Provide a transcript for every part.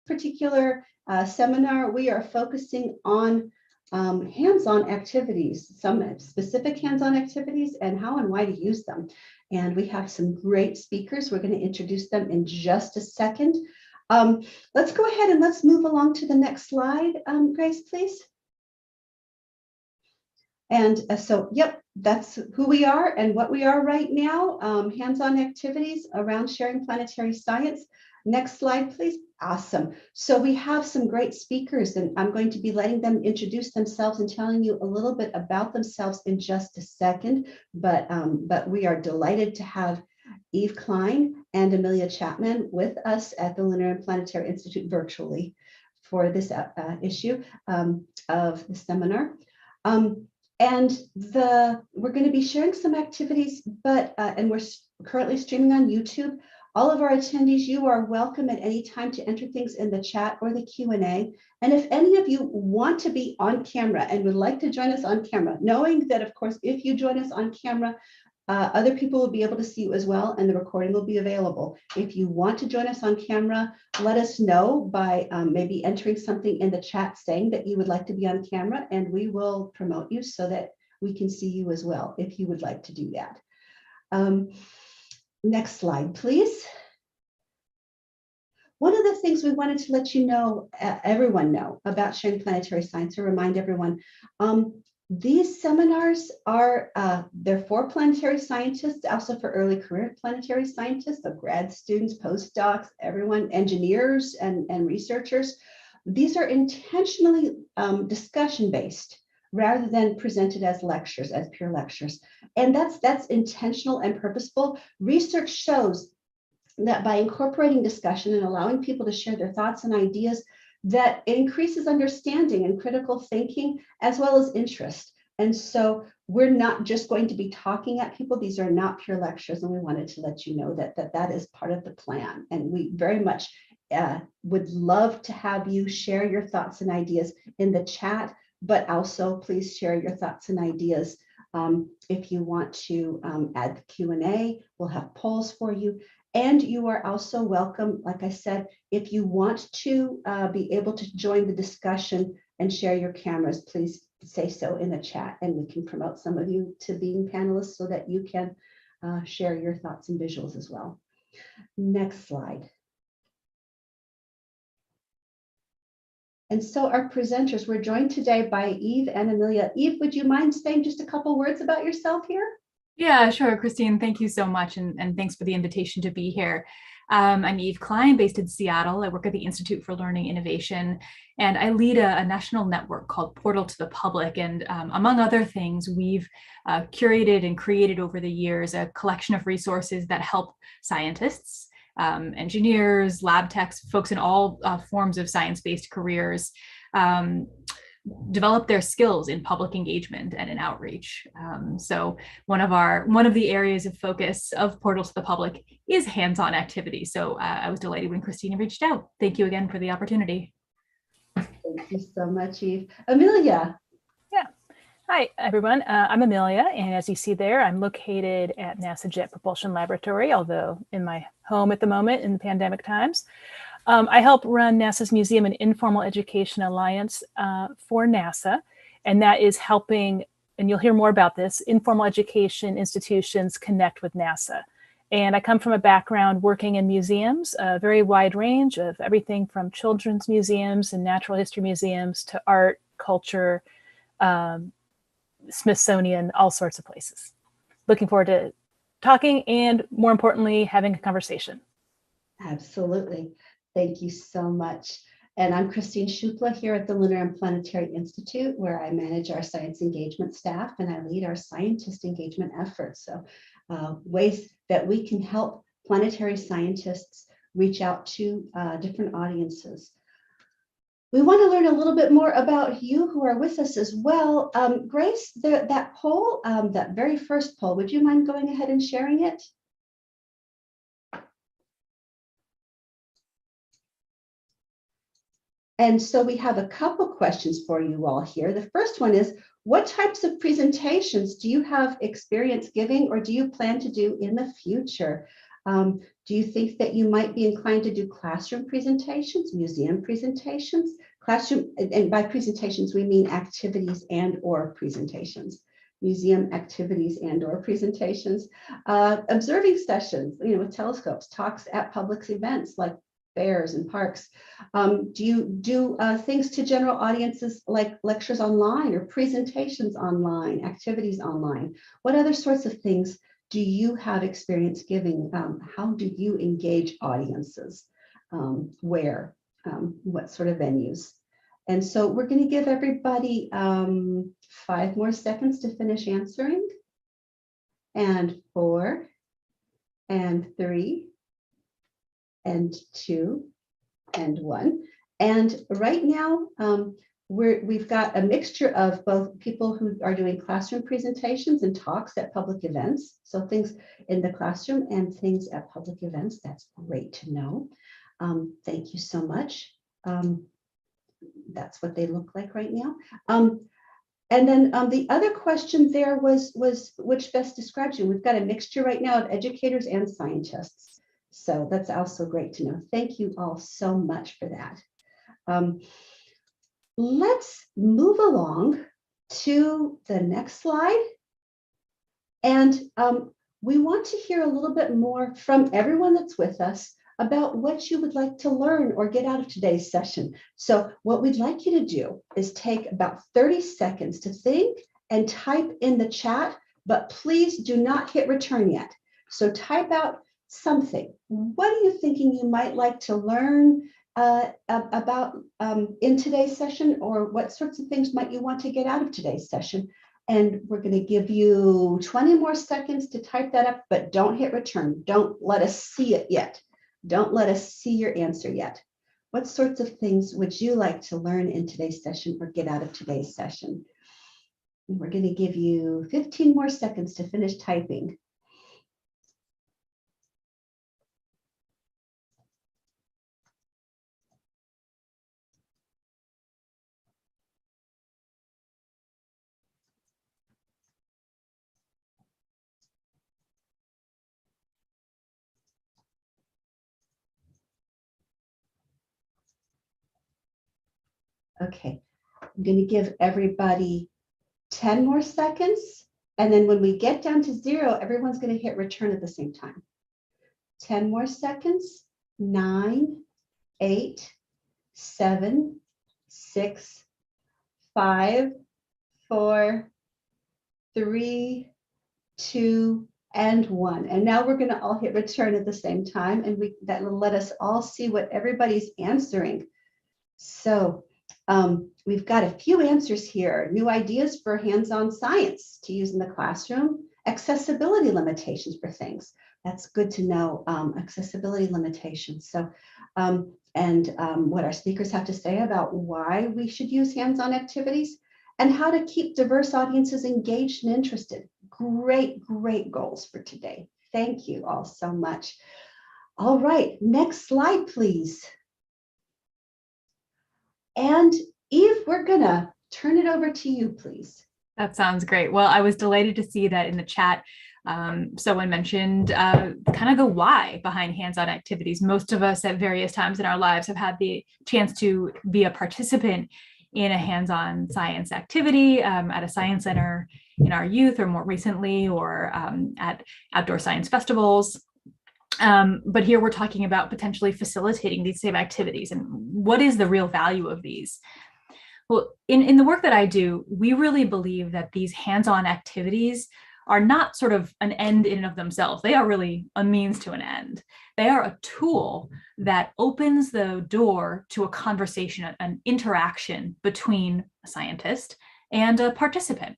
particular seminar, we are focusing on hands-on activities, some specific hands-on activities, and how and why to use them. And we have some great speakers. We're going to introduce them in just a second. Let's go ahead and let's move along to the next slide, Grace, please. And so, yep, that's who we are and what we are right now, hands-on activities around sharing planetary science. Next slide, please. Awesome. So we have some great speakers, and I'm going to be letting them introduce themselves and telling you a little bit about themselves in just a second. But we are delighted to have Eve Klein and Amelia Chapman with us at the Lunar and Planetary Institute virtually for this issue of the seminar. And we're going to be sharing some activities, and we're currently streaming on YouTube. All of our attendees, you are welcome at any time to enter things in the chat or the Q&A. And if any of you want to be on camera and would like to join us on camera, knowing that, of course, if you join us on camera, other people will be able to see you as well, and the recording will be available. If you want to join us on camera, let us know by maybe entering something in the chat saying that you would like to be on camera, and we will promote you so that we can see you as well, if you would like to do that. Next slide, please. One of the things we wanted to let you know, everyone know about sharing planetary science, or remind everyone, these seminars are, they're for planetary scientists, also for early career planetary scientists, so grad students, postdocs, everyone, engineers and researchers. These are intentionally discussion-based rather than presented as lectures, as pure lectures. And that's intentional and purposeful. Research shows that by incorporating discussion and allowing people to share their thoughts and ideas, that it increases understanding and critical thinking as well as interest. And so we're not just going to be talking at people. These are not pure lectures, and we wanted to let you know that is part of the plan. And we very much would love to have you share your thoughts and ideas in the chat, but also please share your thoughts and ideas. If you want to add the Q&A, we'll have polls for you. And you are also welcome, like I said, if you want to be able to join the discussion and share your cameras, please say so in the chat, and we can promote some of you to being panelists so that you can share your thoughts and visuals as well. Next slide. And so our presenters, we're joined today by Eve and Amelia. Eve, would you mind saying just a couple words about yourself here? Yeah, sure, Christine. Thank you so much, and thanks for the invitation to be here. I'm Eve Klein, based in Seattle. I work at the Institute for Learning Innovation, and I lead a national network called Portal to the Public. And among other things, we've curated and created over the years a collection of resources that help scientists, engineers, lab techs, folks in all forms of science-based careers develop their skills in public engagement and in outreach. So one of the areas of focus of Portal to the Public is hands-on activity. So I was delighted when Christina reached out. Thank you again for the opportunity. Thank you so much, Eve. Amelia. Yeah. Hi, everyone. I'm Amelia, and as you see there, I'm located at NASA Jet Propulsion Laboratory, although in my home at the moment in the pandemic times. I help run NASA's Museum and Informal Education Alliance for NASA, and that is helping, and you'll hear more about this, informal education institutions connect with NASA. And I come from a background working in museums, a very wide range of everything from children's museums and natural history museums to art, culture, Smithsonian, all sorts of places. Looking forward to talking and, more importantly, having a conversation. Absolutely. Thank you so much. And I'm Christine Shupla here at the Lunar and Planetary Institute, where I manage our science engagement staff and I lead our scientist engagement efforts. So ways that we can help planetary scientists reach out to different audiences. We want to learn a little bit more about you who are with us as well. Grace, that poll, that very first poll, would you mind going ahead and sharing it? And so we have a couple questions for you all here. The first one is, what types of presentations do you have experience giving or do you plan to do in the future? Do you think that you might be inclined to do classroom presentations, museum presentations? Classroom, and by presentations, we mean activities and or presentations. Museum activities and or presentations. Observing sessions, with telescopes, talks at public events like fairs and parks. Do you do things to general audiences like lectures online or presentations online, activities online? What other sorts of things do you have experience giving? How do you engage audiences? Where? What sort of venues? And so we're going to give everybody 5 more seconds to finish answering. And 4, and 3, and 2, and 1. And right now, we've got a mixture of both people who are doing classroom presentations and talks at public events. So things in the classroom and things at public events. That's great to know. Thank you so much. That's what they look like right now. And then the other question there was which best describes you. We've got a mixture right now of educators and scientists. So that's also great to know. Thank you all so much for that. Let's move along to the next slide. And we want to hear a little bit more from everyone that's with us about what you would like to learn or get out of today's session. So what we'd like you to do is take about 30 seconds to think and type in the chat, but please do not hit return yet. So type out something. What are you thinking you might like to learn about in today's session, or what sorts of things might you want to get out of today's session? And we're going to give you 20 more seconds to type that up, but don't hit return. Don't let us see it yet. Don't let us see your answer yet. What sorts of things would you like to learn in today's session or get out of today's session? And we're going to give you 15 more seconds to finish typing. Okay, I'm going to give everybody 10 more seconds. And then when we get down to 0, everyone's going to hit return at the same time. 10 more seconds. 9, 8, 7, 6, 5, 4, 3, 2, and 1. And now we're going to all hit return at the same time. And that will let us all see what everybody's answering. So we've got a few answers here. New ideas for hands-on science to use in the classroom. Accessibility limitations for things. That's good to know, accessibility limitations. So, what our speakers have to say about why we should use hands-on activities and how to keep diverse audiences engaged and interested. Great, great goals for today. Thank you all so much. All right, next slide, please. And Eve, we're gonna turn it over to you, please. That sounds great. Well, I was delighted to see that in the chat. Someone mentioned kind of the why behind hands-on activities. Most of us at various times in our lives have had the chance to be a participant in a hands-on science activity at a science center in our youth, or more recently, or at outdoor science festivals. But here we're talking about potentially facilitating these same activities, and what is the real value of these? Well, in the work that I do, we really believe that these hands-on activities are not sort of an end in and of themselves. They are really a means to an end. They are a tool that opens the door to a conversation, an interaction between a scientist and a participant,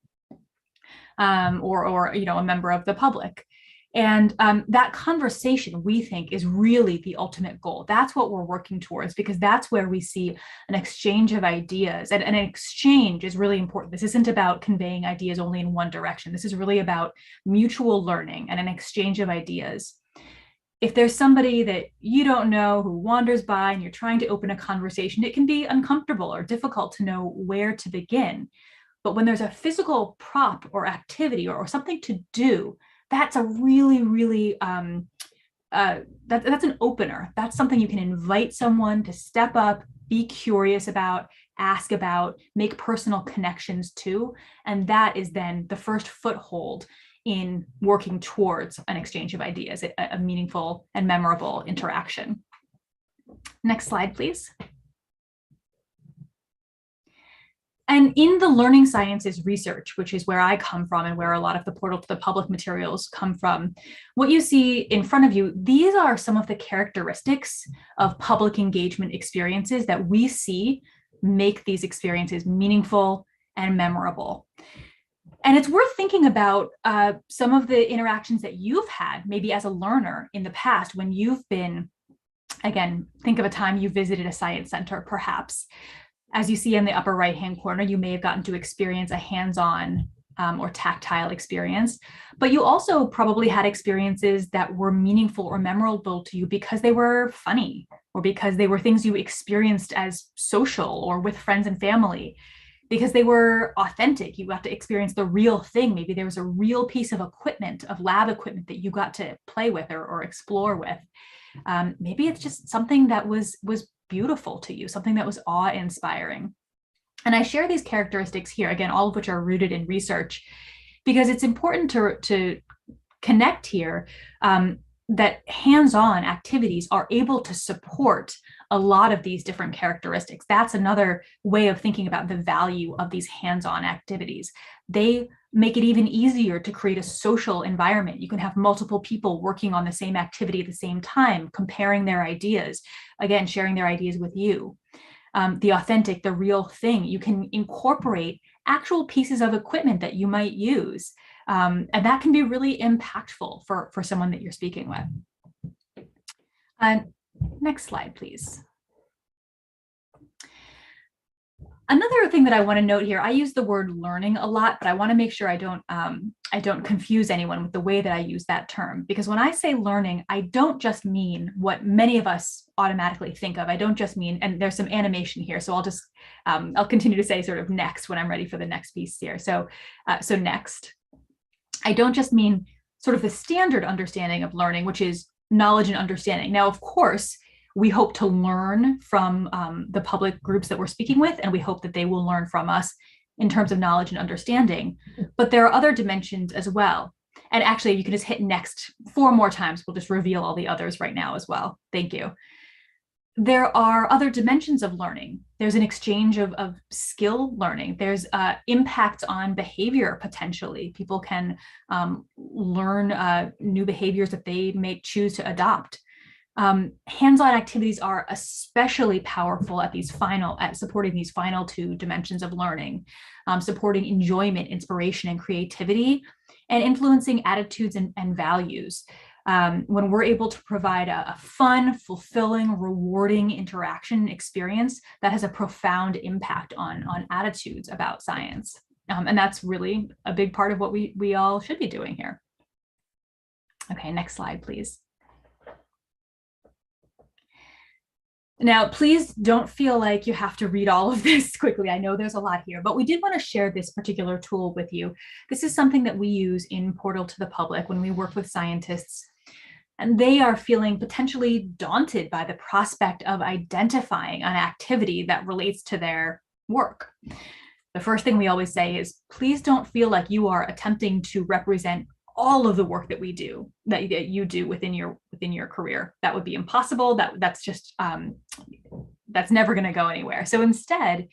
or a member of the public. And that conversation, we think, is really the ultimate goal. That's what we're working towards, because that's where we see an exchange of ideas. And an exchange is really important. This isn't about conveying ideas only in one direction. This is really about mutual learning and an exchange of ideas. If there's somebody that you don't know who wanders by and you're trying to open a conversation, it can be uncomfortable or difficult to know where to begin. But when there's a physical prop or activity or something to do, that's a really, really that's an opener. That's something you can invite someone to step up, be curious about, ask about, make personal connections to. And that is then the first foothold in working towards an exchange of ideas, a meaningful and memorable interaction. Next slide, please. And in the learning sciences research, which is where I come from and where a lot of the Portal to the Public materials come from, what you see in front of you, these are some of the characteristics of public engagement experiences that we see make these experiences meaningful and memorable. And it's worth thinking about some of the interactions that you've had, maybe as a learner in the past, when you've been, again, think of a time you visited a science center, perhaps. As you see in the upper right-hand corner, you may have gotten to experience a hands-on or tactile experience, but you also probably had experiences that were meaningful or memorable to you because they were funny, or because they were things you experienced as social or with friends and family, because they were authentic. You got to experience the real thing. Maybe there was a real piece of equipment, of lab equipment, that you got to play with or explore with. Maybe it's just something that was beautiful to you, something that was awe-inspiring. And I share these characteristics here, again, all of which are rooted in research, because it's important to connect here that hands-on activities are able to support a lot of these different characteristics. That's another way of thinking about the value of these hands-on activities. They make it even easier to create a social environment. You can have multiple people working on the same activity at the same time, comparing their ideas, again, sharing their ideas with you. The authentic, the real thing, you can incorporate actual pieces of equipment that you might use. And that can be really impactful for someone that you're speaking with. Next slide, please. Another thing that I want to note here, I use the word learning a lot, but I want to make sure I don't confuse anyone with the way that I use that term. Because when I say learning, I don't just mean what many of us automatically think of. I don't just mean, and there's some animation here, so I'll continue to say sort of next when I'm ready for the next piece here. So next. I don't just mean sort of the standard understanding of learning, which is knowledge and understanding. Now, of course, we hope to learn from the public groups that we're speaking with, and we hope that they will learn from us in terms of knowledge and understanding. But there are other dimensions as well. And actually, you can just hit next 4 more times. We'll just reveal all the others right now as well. Thank you. There are other dimensions of learning. There's an exchange of skill learning. There's impacts on behavior, potentially. People can learn new behaviors that they may choose to adopt. Hands-on activities are especially powerful at supporting these final 2 dimensions of learning, supporting enjoyment, inspiration, and creativity, and influencing attitudes and values. When we're able to provide a fun, fulfilling, rewarding interaction experience, that has a profound impact on attitudes about science. And that's really a big part of what we all should be doing here. Okay, next slide, please. Now, please don't feel like you have to read all of this quickly. I know there's a lot here, but we did want to share this particular tool with you. This is something that we use in Portal to the Public when we work with scientists, and they are feeling potentially daunted by the prospect of identifying an activity that relates to their work. The first thing we always say is, please don't feel like you are attempting to represent all of the work that we do, that you do within your career. That would be impossible. That's just that's never going to go anywhere. So instead,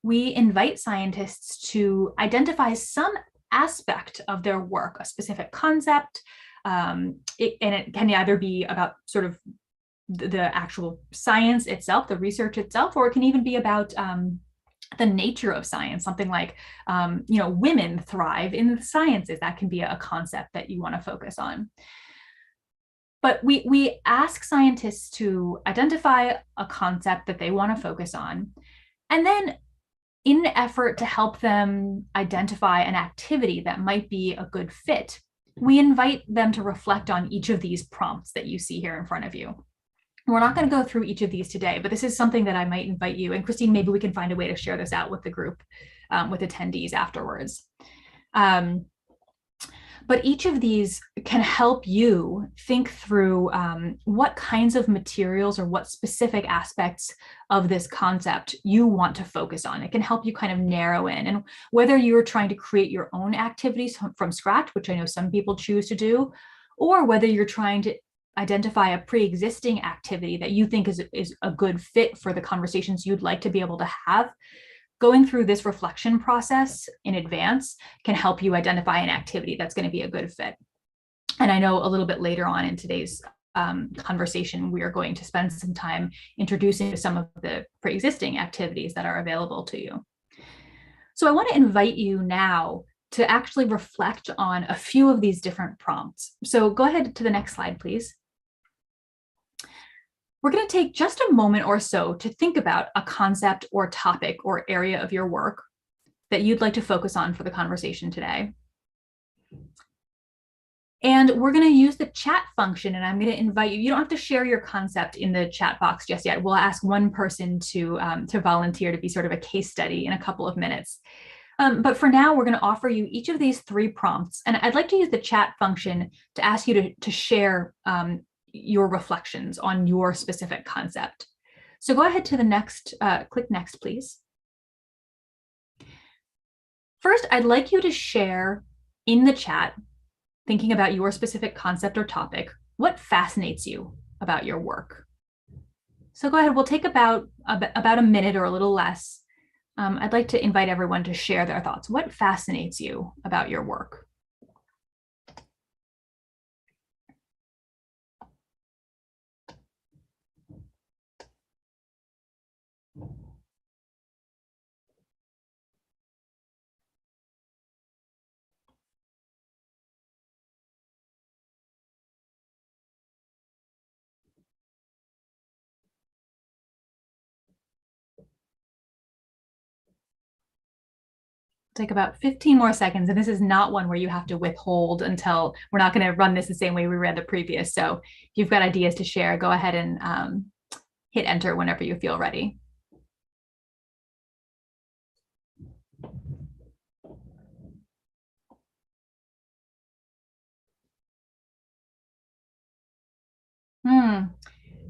we invite scientists to identify some aspect of their work, a specific concept, and it can either be about sort of the actual science itself, the research itself, or it can even be about the nature of science, something like, women thrive in the sciences. That can be a concept that you want to focus on. But we ask scientists to identify a concept that they want to focus on, and then in an effort to help them identify an activity that might be a good fit, we invite them to reflect on each of these prompts that you see here in front of you. We're not going to go through each of these today, but this is something that I might invite you, and Christine, maybe we can find a way to share this out with the group, with attendees afterwards. But each of these can help you think through what kinds of materials or what specific aspects of this concept you want to focus on. It can help you kind of narrow in. And whether you're trying to create your own activities from scratch, which I know some people choose to do, or whether you're trying to identify a pre-existing activity that you think is a good fit for the conversations you'd like to be able to have, going through this reflection process in advance can help you identify an activity that's going to be a good fit. And I know a little bit later on in today's conversation, we are going to spend some time introducing some of the pre-existing activities that are available to you. So I want to invite you now to actually reflect on a few of these different prompts. So go ahead to the next slide, please. We're going to take just a moment or so to think about a concept or topic or area of your work that you'd like to focus on for the conversation today. And we're going to use the chat function, and I'm going to invite you. You don't have to share your concept in the chat box just yet. We'll ask one person to volunteer to be sort of a case study in a couple of minutes. But for now, we're going to offer you each of these 3 prompts. And I'd like to use the chat function to ask you to share your reflections on your specific concept. So go ahead to the next, click next, please. First, I'd like you to share in the chat, thinking about your specific concept or topic, what fascinates you about your work. So go ahead, we'll take about a minute or a little less. I'd like to invite everyone to share their thoughts. What fascinates you about your work? Take about 15 more seconds. And this is not one where you have to withhold until we're not going to run this the same way we ran the previous. So if you've got ideas to share, go ahead and hit enter whenever you feel ready.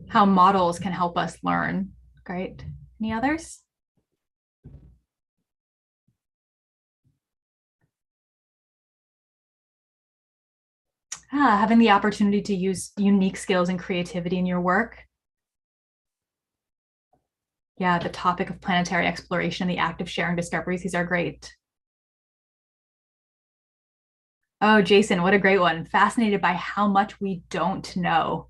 How models can help us learn. Great. Any others? Having the opportunity to use unique skills and creativity in your work. Yeah, the topic of planetary exploration and the act of sharing discoveries, these are great. Oh, Jason, what a great one. Fascinated by how much we don't know.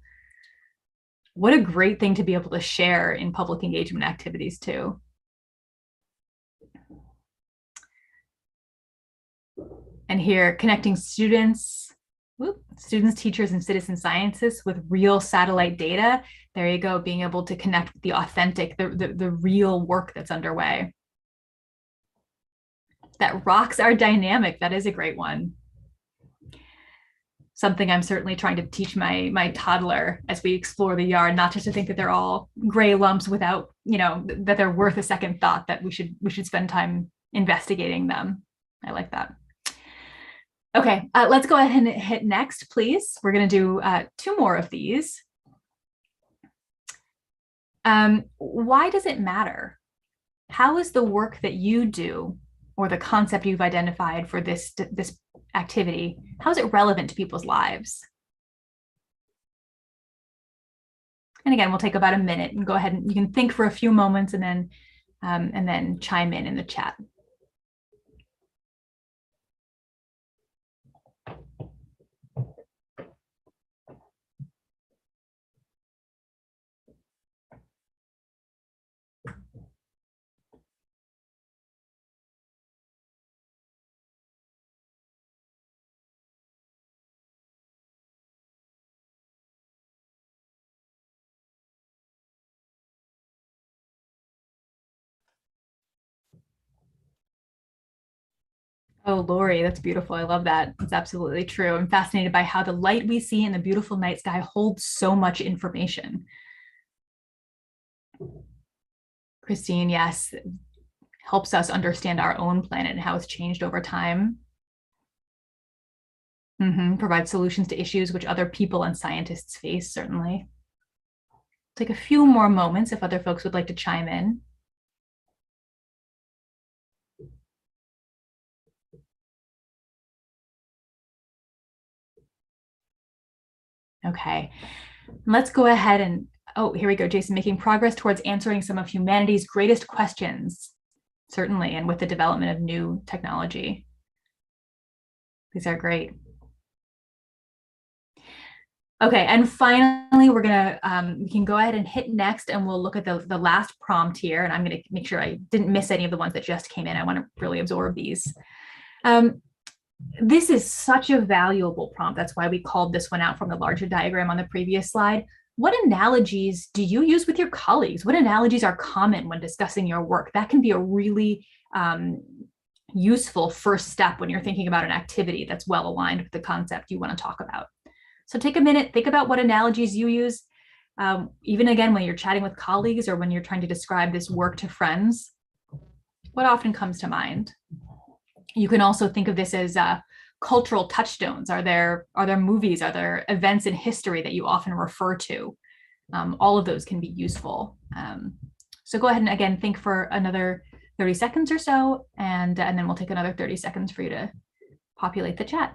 What a great thing to be able to share in public engagement activities too. And here, connecting students, teachers, and citizen scientists with real satellite data. There you go, being able to connect with the authentic, the real work that's underway. That rocks are dynamic. That is a great one. Something I'm certainly trying to teach my toddler as we explore the yard, not just to think that they're all gray lumps without, that they're worth a second thought, that we should spend time investigating them. I like that. Okay, let's go ahead and hit next, please. We're going to do 2 more of these. Why does it matter? How is the work that you do or the concept you've identified for this activity, how is it relevant to people's lives? And again, we'll take about a minute and go ahead and you can think for a few moments and then chime in the chat. Oh, Lori, that's beautiful. I love that. It's absolutely true. I'm fascinated by how the light we see in the beautiful night sky holds so much information. Christine, yes, helps us understand our own planet and how it's changed over time. Provide solutions to issues which other people and scientists face, certainly. Take a few more moments if other folks would like to chime in. Okay, let's go ahead and, oh, here we go, Jason, making progress towards answering some of humanity's greatest questions, certainly, and with the development of new technology. These are great. Okay, and finally, we're gonna, we can go ahead and hit next, and we'll look at the last prompt here, and I'm gonna make sure I didn't miss any of the ones that just came in. I wanna really absorb these. This is such a valuable prompt. That's why we called this one out from the larger diagram on the previous slide. What analogies do you use with your colleagues? What analogies are common when discussing your work? That can be a really useful first step when you're thinking about an activity that's well aligned with the concept you want to talk about. So take a minute, think about what analogies you use. Even again, when you're chatting with colleagues or when you're trying to describe this work to friends, what often comes to mind? You can also think of this as cultural touchstones. Are there movies, are there events in history that you often refer to? All of those can be useful. So go ahead and again, think for another 30 seconds or so, and then we'll take another 30 seconds for you to populate the chat.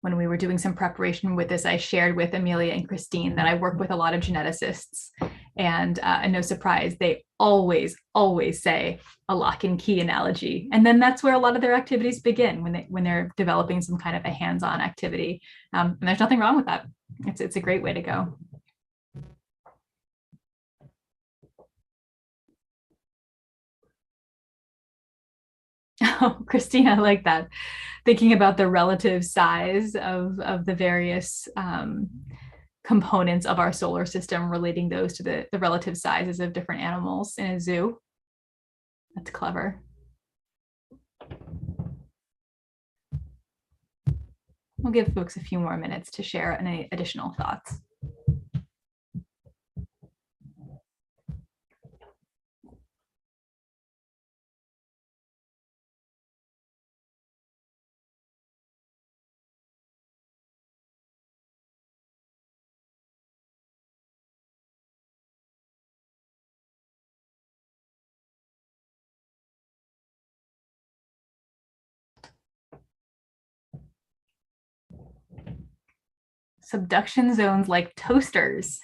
When we were doing some preparation with this, I shared with Amelia and Christine that I work with a lot of geneticists, and no surprise, they always say a lock and key analogy. And then that's where a lot of their activities begin, when they're developing some kind of a hands-on activity. And there's nothing wrong with that. It's a great way to go. Oh, Christina, I like that. Thinking about the relative size of the various components of our solar system, relating those to the relative sizes of different animals in a zoo. That's clever. We'll give folks a few more minutes to share any additional thoughts. Subduction zones like toasters.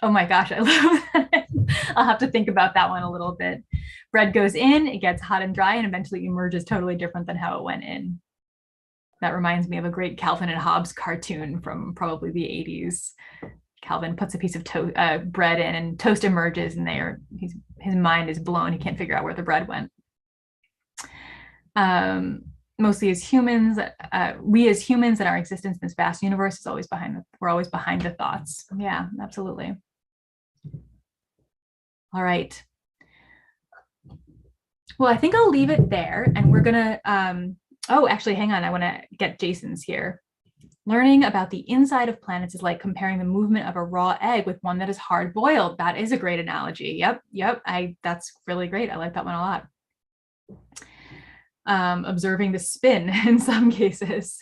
Oh my gosh, I love that. I'll have to think about that one a little bit. Bread goes in, it gets hot and dry, and eventually emerges totally different than how it went in. That reminds me of a great Calvin and Hobbes cartoon from probably the 80s. Calvin puts a piece of bread in, and toast emerges, and his mind is blown. He can't figure out where the bread went. Mostly as humans, we as humans and our existence in this vast universe is always we're always behind the thoughts. Yeah, absolutely. All right. Well, I think I'll leave it there, and we're gonna, oh, actually, hang on, I wanna get Jason's here. Learning about the inside of planets is like comparing the movement of a raw egg with one that is hard boiled. That is a great analogy. Yep, that's really great. I like that one a lot. Observing the spin in some cases.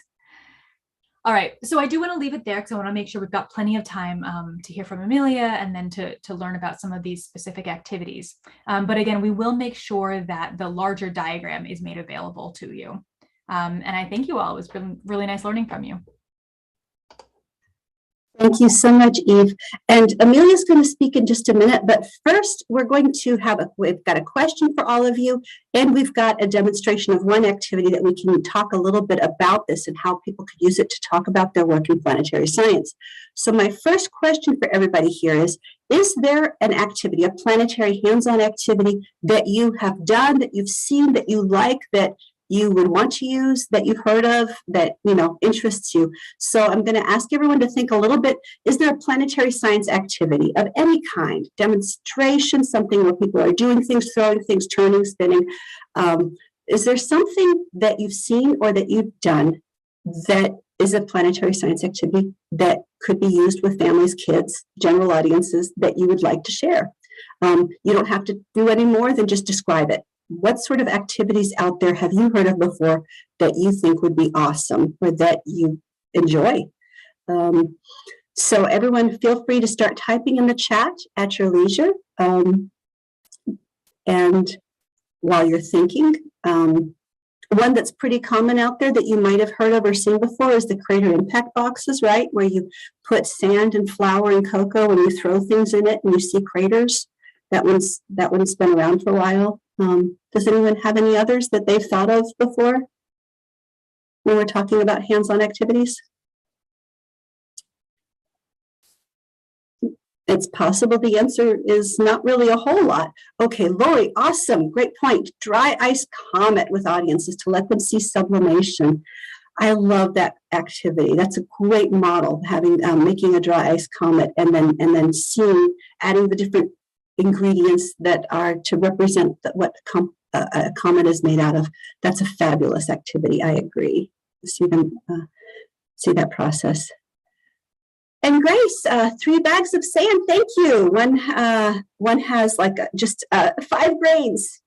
All right, so I do want to leave it there because I want to make sure we've got plenty of time to hear from Amelia and then to learn about some of these specific activities. But again, we will make sure that the larger diagram is made available to you. And I thank you all. It was really nice learning from you. Thank you so much, Eve. And Amelia's going to speak in just a minute, but first we're going to we've got a question for all of you, and we've got a demonstration of one activity that we can talk a little bit about this and how people could use it to talk about their work in planetary science. So my first question for everybody here is there an activity, a planetary hands-on activity that you have done, that you've seen, that you like, that you would want to use, that you've heard of, that, interests you. So I'm going to ask everyone to think a little bit, is there a planetary science activity of any kind, demonstration, something where people are doing things, throwing things, turning, spinning? Is there something that you've seen or that you've done that is a planetary science activity that could be used with families, kids, general audiences that you would like to share? You don't have to do any more than just describe it. What sort of activities out there have you heard of before that you think would be awesome or that you enjoy? So everyone, feel free to start typing in the chat at your leisure. And while you're thinking, one that's pretty common out there that you might have heard of or seen before is the crater impact boxes, right? Where you put sand and flour and cocoa and you throw things in it and you see craters. That one's been around for a while. Does anyone have any others that they've thought of before when we're talking about hands-on activities? It's possible the answer is not really a whole lot. Okay, Lori, awesome, great point. Dry ice comet with audiences to let them see sublimation. I love that activity. That's a great model, having making a dry ice comet and then seeing, adding the different ingredients that are to represent what a comet is made out of. That's a fabulous activity. I agree. See them, see that process. And Grace, 3 bags of sand. Thank you. One has like just 5 grains,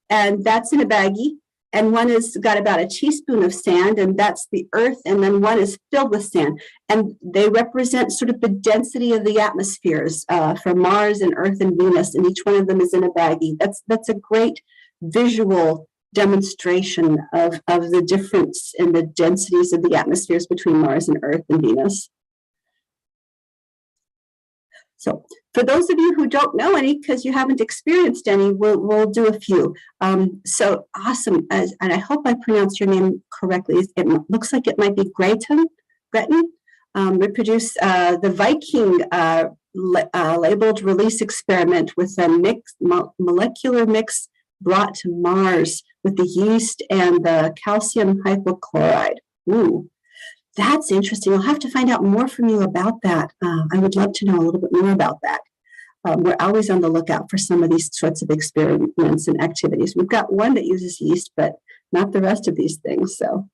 and that's in a baggie. And one has got about a teaspoon of sand, and that's the Earth. And then one is filled with sand, and they represent sort of the density of the atmospheres for Mars and Earth and Venus. And each one of them is in a baggie. That's a great visual demonstration of the difference in the densities of the atmospheres between Mars and Earth and Venus. So for those of you who don't know any, because you haven't experienced any, we'll do a few. So awesome. And I hope I pronounced your name correctly. It looks like it might be Gretchen. We produced the Viking labeled release experiment with a molecular mix brought to Mars with the yeast and the calcium hypochlorite. Ooh. That's interesting. I'll have to find out more from you about that. I would love to know a little bit more about that. We're always on the lookout for some of these sorts of experiments and activities. We've got one that uses yeast, but not the rest of these things. So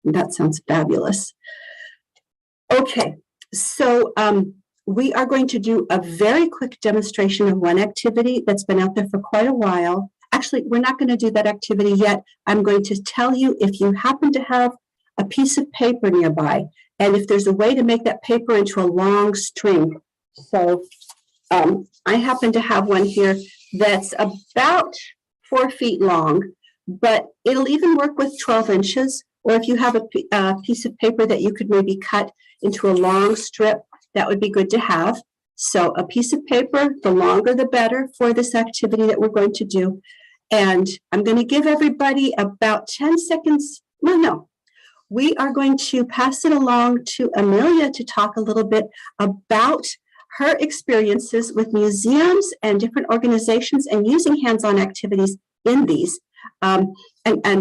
that sounds fabulous. Okay, so we are going to do a very quick demonstration of one activity that's been out there for quite a while. Actually, we're not going to do that activity yet. I'm going to tell you, if you happen to have a piece of paper nearby, and if there's a way to make that paper into a long string. So I happen to have one here that's about 4 feet long, but it'll even work with 12 inches. Or if you have a piece of paper that you could maybe cut into a long strip, that would be good to have. So a piece of paper, the longer the better for this activity that we're going to do. And I'm going to give everybody about 10 seconds. No. We are going to pass it along to Amelia to talk a little bit about her experiences with museums and different organizations and using hands-on activities in these. And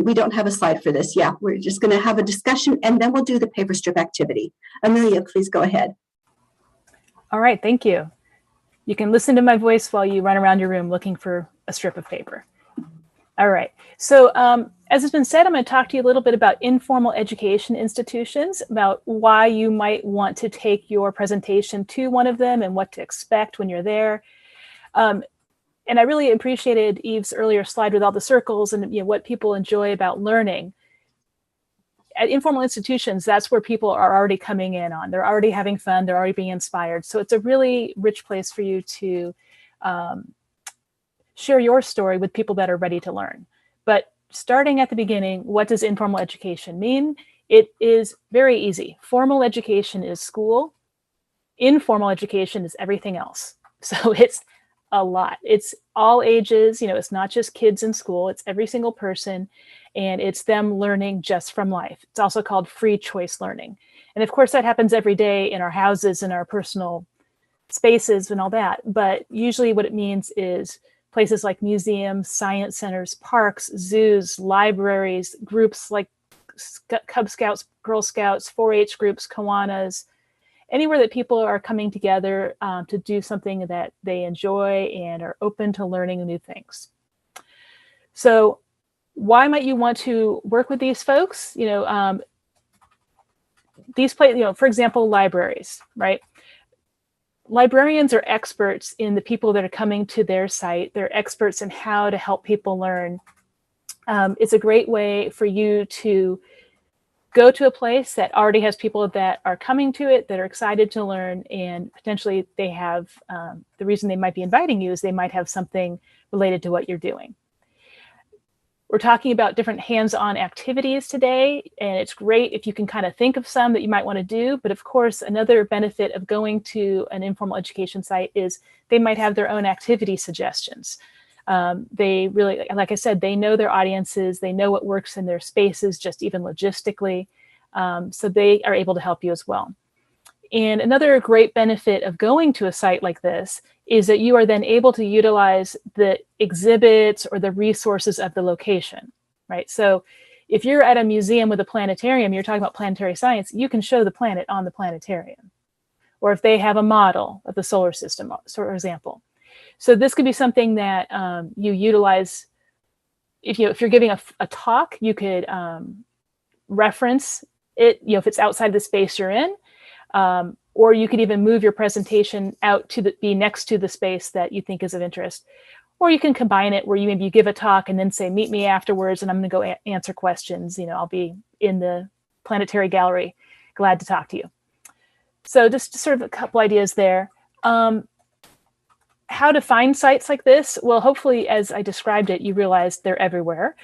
we don't have a slide for this. Yeah, we're just going to have a discussion, and then we'll do the paper strip activity. Amelia, please go ahead. All right, thank you. You can listen to my voice while you run around your room looking for a strip of paper. All right, so as has been said, I'm going to talk to you a little bit about informal education institutions, about why you might want to take your presentation to one of them and what to expect when you're there. And I really appreciated Eve's earlier slide with all the circles and what people enjoy about learning. At informal institutions, that's where people are already coming in on. They're already having fun, they're already being inspired. So it's a really rich place for you to share your story with people that are ready to learn. But starting at the beginning, what does informal education mean? It is very easy. Formal education is school. Informal education is everything else. So it's a lot. It's all ages, it's not just kids in school, it's every single person, and it's them learning just from life. It's also called free choice learning. And of course that happens every day in our houses, in our personal spaces and all that. But usually what it means is places like museums, science centers, parks, zoos, libraries, groups like Cub Scouts, Girl Scouts, 4-H groups, Kiwanis, anywhere that people are coming together to do something that they enjoy and are open to learning new things. So why might you want to work with these folks? These places, for example, libraries, right? Librarians are experts in the people that are coming to their site. They're experts in how to help people learn. It's a great way for you to go to a place that already has people that are coming to it, that are excited to learn, and potentially they have, the reason they might be inviting you is they might have something related to what you're doing. We're talking about different hands-on activities today, and it's great if you can kind of think of some that you might want to do. But of course, another benefit of going to an informal education site is they might have their own activity suggestions. They really, like I said, they know their audiences, they know what works in their spaces, just even logistically. So they are able to help you as well. And another great benefit of going to a site like this is that you are then able to utilize the exhibits or the resources of the location, right? So if you're at a museum with a planetarium, you're talking about planetary science, you can show the planet on the planetarium. Or if they have a model of the solar system, for example. So this could be something that you utilize. If you're giving a talk, you could reference it, if it's outside the space you're in, or you could even move your presentation out to be next to the space that you think is of interest. Or you can combine it where you give a talk and then say, meet me afterwards and I'm going to go answer questions. I'll be in the planetary gallery, glad to talk to you. So just sort of a couple ideas there. How to find sites like this? Well, hopefully, as I described it, you realize they're everywhere.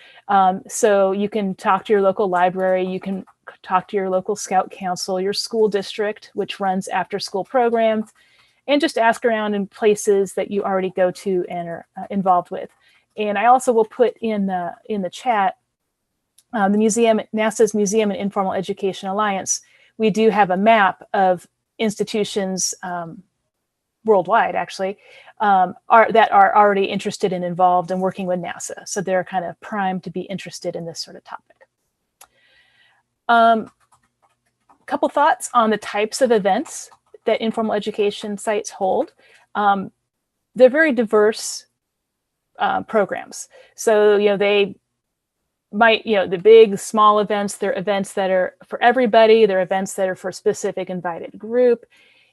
So you can talk to your local library, you can talk to your local Scout Council, your school district, which runs after-school programs, and just ask around in places that you already go to and are involved with. And I also will put in the chat the museum, NASA's Museum and Informal Education Alliance. We do have a map of institutions worldwide, actually, that are already interested and involved and working with NASA. So they're kind of primed to be interested in this sort of topic. Couple thoughts on the types of events that informal education sites hold. They're very diverse programs. So, they might, the big, small events, they're events that are for everybody. They're events that are for a specific invited group.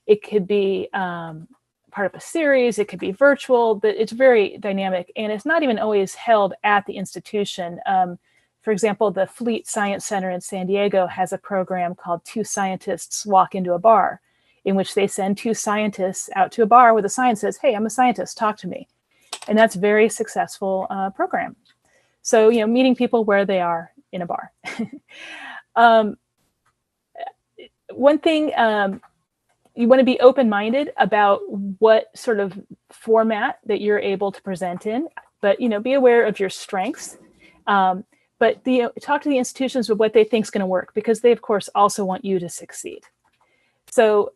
It could be part of a series, it could be virtual, but it's very dynamic, and it's not even always held at the institution. For example, the Fleet Science Center in San Diego has a program called Two Scientists Walk into a Bar, in which they send two scientists out to a bar where the sign says, hey, I'm a scientist, talk to me. And that's a very successful program. So, meeting people where they are in a bar. One thing, you want to be open-minded about what sort of format that you're able to present in, but be aware of your strengths. But talk to the institutions with what they think is going to work, because they, of course, also want you to succeed. So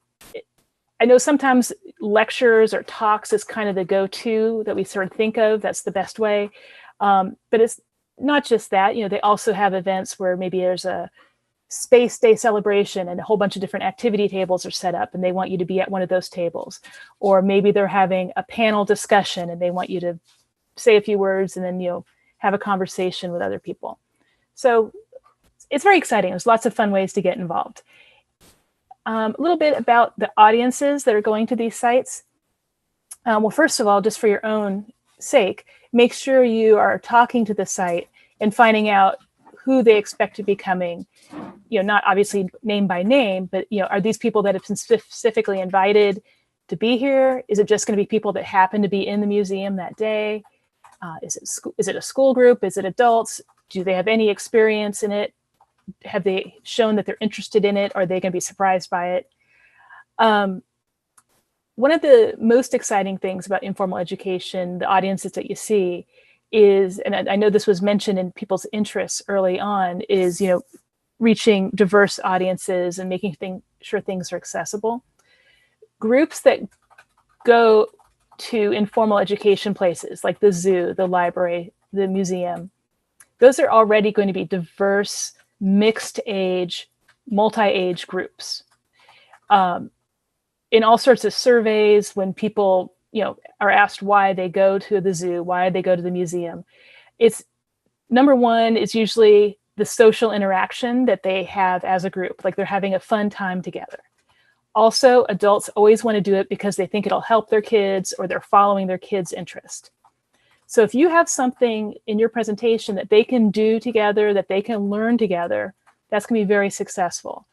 I know sometimes lectures or talks is kind of the go-to that we sort of think of. That's the best way. But it's not just that. They also have events where maybe there's a Space Day celebration and a whole bunch of different activity tables are set up and they want you to be at one of those tables. Or maybe they're having a panel discussion and they want you to say a few words and then, have a conversation with other people. So it's very exciting. There's lots of fun ways to get involved. A little bit about the audiences that are going to these sites. Well, first of all, just for your own sake, make sure you are talking to the site and finding out who they expect to be coming, not obviously name by name, but, are these people that have been specifically invited to be here? Is it just going to be people that happen to be in the museum that day? Is it a school group? Is it adults? Do they have any experience in it? Have they shown that they're interested in it? Or are they going to be surprised by it? One of the most exciting things about informal education, the audiences that you see, is, and I know this was mentioned in people's interests early on, is reaching diverse audiences and making sure things are accessible. Groups that go to informal education places like the zoo, the library, the museum, those are already going to be diverse, mixed age, multi-age groups. In all sorts of surveys, when people, are asked why they go to the zoo, why they go to the museum, it's number one is usually the social interaction that they have as a group, like they're having a fun time together. Also, adults always want to do it because they think it'll help their kids or they're following their kids' interest. So if you have something in your presentation that they can do together, that they can learn together, that's going to be very successful.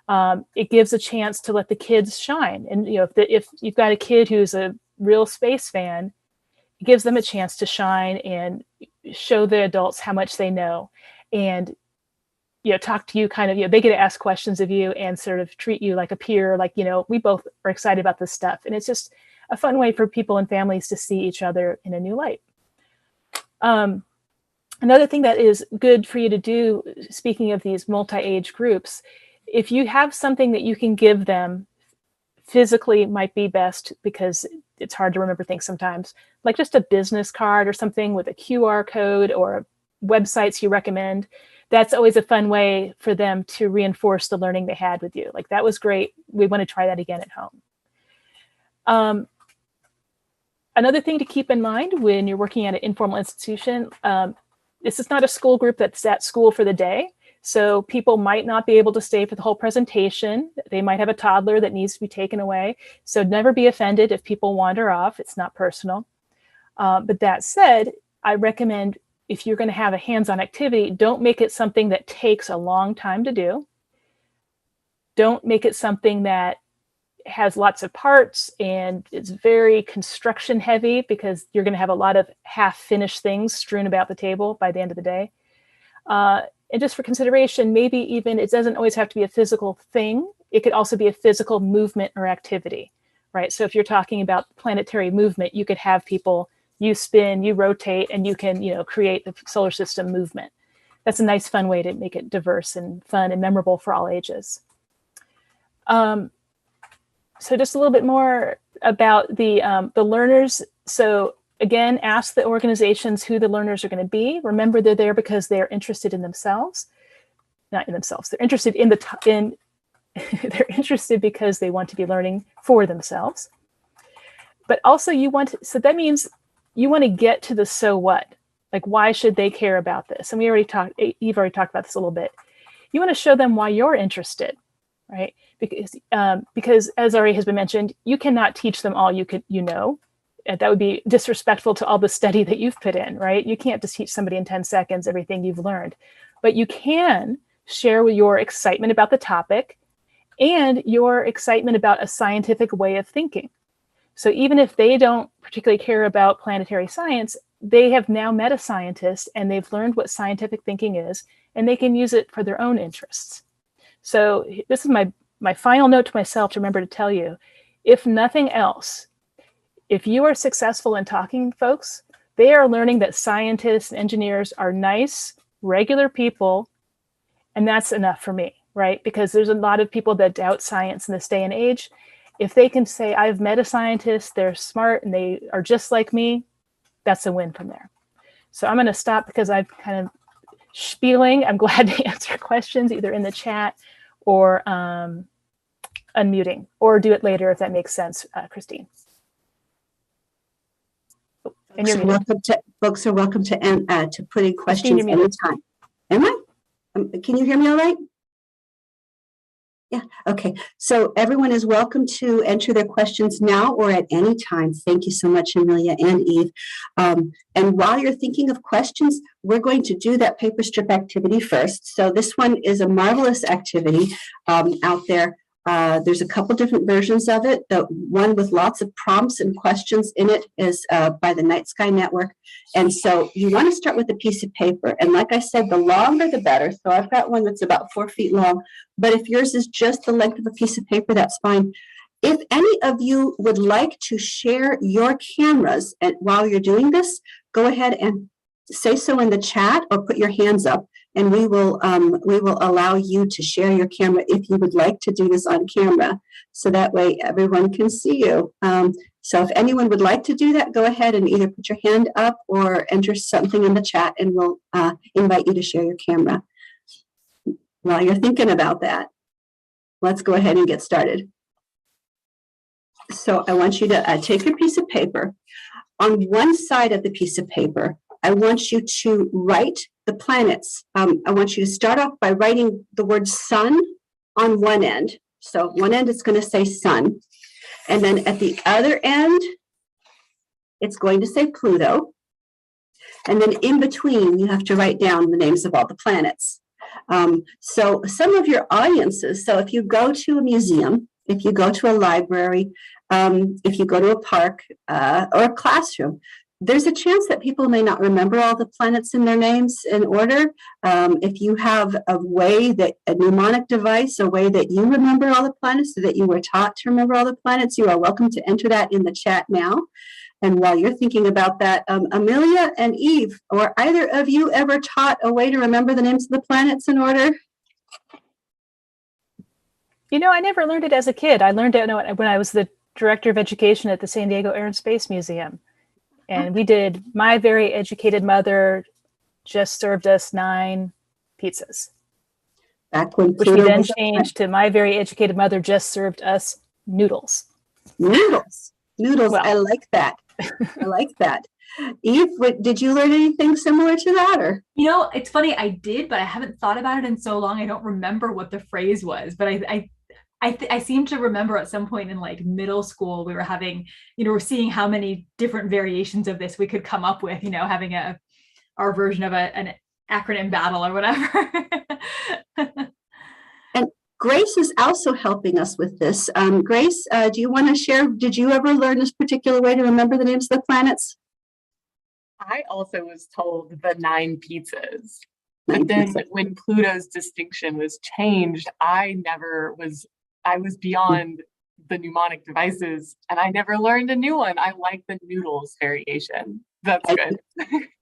It gives a chance to let the kids shine. And if you've got a kid who's a real space fan, it gives them a chance to shine and show the adults how much they know. And talk to you they get to ask questions of you and sort of treat you like a peer, like, we both are excited about this stuff. And it's just a fun way for people and families to see each other in a new light. Another thing that is good for you to do, speaking of these multi-age groups, if you have something that you can give them physically might be best because it's hard to remember things sometimes, like just a business card or something with a QR code or websites you recommend. That's always a fun way for them to reinforce the learning they had with you. Like, that was great. We want to try that again at home. Another thing to keep in mind when you're working at an informal institution, this is not a school group that's at school for the day. So people might not be able to stay for the whole presentation. They might have a toddler that needs to be taken away. So never be offended if people wander off. It's not personal. But that said, I recommend, if you're going to have a hands-on activity, don't make it something that takes a long time to do. Don't make it something that has lots of parts and it's very construction heavy, because you're going to have a lot of half-finished things strewn about the table by the end of the day. And just for consideration, maybe even it doesn't always have to be a physical thing. It could also be a physical movement or activity, right? So if you're talking about planetary movement, you could have people, you spin, you rotate, and you can, create the solar system movement. That's a nice, fun way to make it diverse and fun and memorable for all ages. So just a little bit more about the learners. So again, ask the organizations who the learners are going to be. Remember, they're there because they're interested in themselves, not in themselves. They're interested they're interested because they want to be learning for themselves. But also so that means you want to get to the so what, like, why should they care about this? And Eve already talked about this a little bit. You want to show them why you're interested, right? Because as already has been mentioned, you cannot teach them all you know. That would be disrespectful to all the study that you've put in, right? You can't just teach somebody in 10 seconds everything you've learned, but you can share with your excitement about the topic and your excitement about a scientific way of thinking. So even if they don't particularly care about planetary science, they have now met a scientist and they've learned what scientific thinking is, and they can use it for their own interests. So this is my final note to myself to remember to tell you, if nothing else, if you are successful in talking folks, they are learning that scientists and engineers are nice, regular people, and that's enough for me, right? Because there's a lot of people that doubt science in this day and age. If they can say, I've met a scientist, they're smart, and they are just like me, that's a win from there. So I'm going to stop because I've kind of spieling. I'm glad to answer questions either in the chat or unmuting, or do it later if that makes sense, Christine. And Folks are welcome to put in questions anytime. Am I? Can you hear me all right? Yeah, okay. So everyone is welcome to enter their questions now or at any time. Thank you so much, Amelia and Eve. And while you're thinking of questions, we're going to do that paper strip activity first. So this one is a marvelous activity out there. There's a couple different versions of it. The one with lots of prompts and questions in it is by the Night Sky Network. And so you want to start with a piece of paper. And like I said, the longer the better. So I've got one that's about 4 feet long. But if yours is just the length of a piece of paper, that's fine. If any of you would like to share your cameras while you're doing this, go ahead and say so in the chat or put your hands up. And we will allow you to share your camera if you would like to do this on camera, so that way everyone can see you. So if anyone would like to do that, go ahead and either put your hand up or enter something in the chat, and we'll invite you to share your camera. While you're thinking about that, let's go ahead and get started. So I want you to take your piece of paper. On one side of the piece of paper, I want you to write the planets. I want you to start off by writing the word sun on one end. So one end is going to say sun. And then at the other end, it's going to say Pluto. And then in between, you have to write down the names of all the planets. So some of your audiences, so if you go to a museum, if you go to a library, if you go to a park or a classroom, there's a chance that people may not remember all the planets in their names in order. If you have a mnemonic device, a way that you remember all the planets, so that you were taught to remember all the planets, you are welcome to enter that in the chat now. And while you're thinking about that, Amelia and Eve, were either of you ever taught a way to remember the names of the planets in order? You know, I never learned it as a kid. I learned it when I was the director of education at the San Diego Air and Space Museum. And we did, my very educated mother just served us 9 pizzas. Back when which we then changed to my very educated mother just served us noodles. Noodles. Well, I like that. I like that. Eve, did you learn anything similar to that? Or You know, it's funny, I did, but I haven't thought about it in so long. I don't remember what the phrase was, but I seem to remember at some point in like middle school, we were having, we're seeing how many different variations of this we could come up with, having our version of an acronym battle or whatever. And Grace is also helping us with this. Grace, do you want to share? Did you ever learn this particular way to remember the names of the planets? I also was told the 9 pizzas. But then when Pluto's distinction was changed, I was beyond the mnemonic devices, and I never learned a new one. I like the noodles variation. That's good.